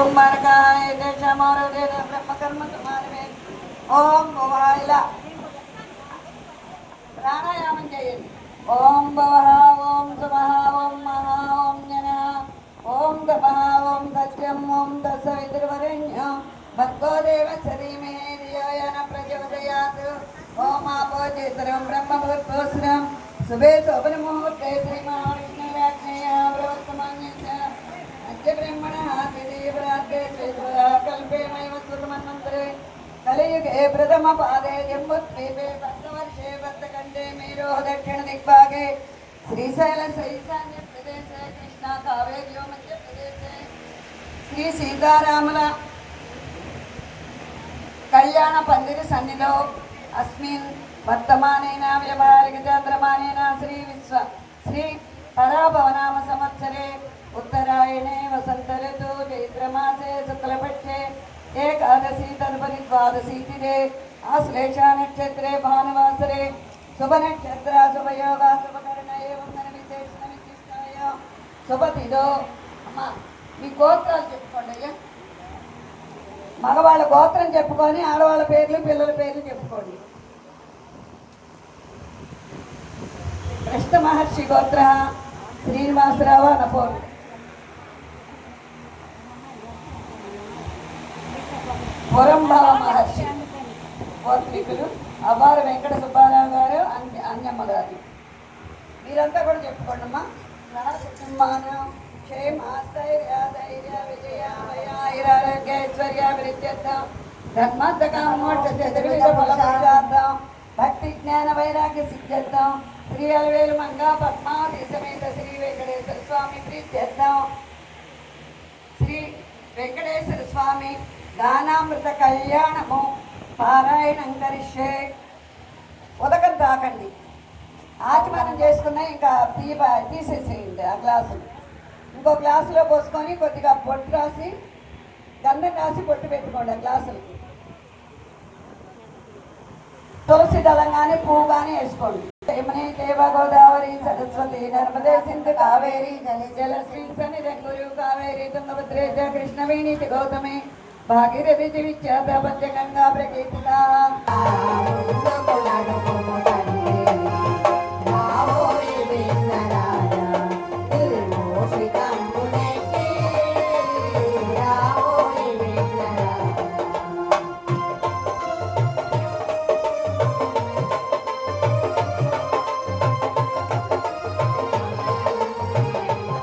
कुंभरकाय देशमौरदे ब्रह्मकर्म कुमारवे ओम भवाइला प्राणायामం చేయండి ओम भवः ओम सुमः ओम महा ओम जनः ओम तपः ओम सत्यं ओम तत्सवितुर्वरेण्यं भर्गो देवस्य धीमहि धियो यो न प्रचोदयात् ओम आपो चेतनं ब्रह्मभूतोऽस्रं शुभे शोभनमुहूर्ते श्रीमहाविष्णुराज्ञया प्रवर्तमानस्य अद्य ब्रह्मणः तिथिव्राते श्वेतवरा कल्पे मयवस्वतमन्वन्तरे कलियुगे प्रथमपादे जम्बुद्वीपे भद्रवर्षे भद्रखण्डे मेरोः दक्षिणदिग्भागे श्रीशैलस्य ईशान्यप्रदेशे कृष्णा कावेर्यो मध्यप्रदेशे श्री सीतारामुल कल्याण पंदिर सन्निधौ अस्मिन् वर्तमानेन व्यवहारिकचन्द्रमानेन श्री पराभवनाम संवत्सरे उत्तरायणे वसंत ऋतु चैत्रमासे शुक्लपक्षे एकादशी तदुपरि द्वादशी तिथे आश्लेषा नक्षत्रे भानुवासरे शुभ नक्षत्र शुभयोग शुभकर्ण एवं विशेषण विशिष्टाय शुभतिथो अम्मा మీ గోత్రాలు చెప్పుకోండి అయ్యా మగవాళ్ళ గోత్రం చెప్పుకొని ఆడవాళ్ళ పేర్లు పిల్లల పేర్లు చెప్పుకోండి కృష్ణ మహర్షి గోత్ర శ్రీనివాసరావు అనపోరు పురంభవ మహర్షి గోత్రికులు అవ్వారు వెంకట సుబ్బారావు గారు అన్యమ్మ గారు మీరంతా కూడా చెప్పుకోండి అమ్మా కుటుంబానం క్షేమాస్థైర్య ధైర్య విజయ ఐశ్వర్యాభివృద్ధ్యర్థం ధర్మార్థకామోక్ష చతుర్విధ ఫలప్రదార్థం భక్తి జ్ఞాన వైరాగ్య సిద్ధ్యర్థం శ్రీ అలవేలు మంగా పద్మావతి సమేత శ్రీ వెంకటేశ్వర స్వామి ప్రీత్యర్థం శ్రీ వెంకటేశ్వర స్వామి గానామృత కళ్యాణము పారాయణం కరిష్యే ఉదకం తాకండి ఆచమనం చేసుకున్నా ఇంకా తీసేసేయండి ఆ గ్లాసులు ఇంకో గ్లాసులో పోసుకొని కొద్దిగా పొట్టు రాసి గంధం రాసి పొట్టు పెట్టుకోండి ఆ గ్లాసులకి తులసి దళం కానీ పువ్వు కానీ వేసుకోండి యమునే దేవ గోదావరి సరస్వతి నర్మదే సింధు కావేరి జలశ్రీ సన్నిధంగురు కావేరి తుంగభద్రే చ కృష్ణవేణి చ గౌతమి భాగీరథి చ విఖ్యాత పంచగంగా ప్రకీర్తితా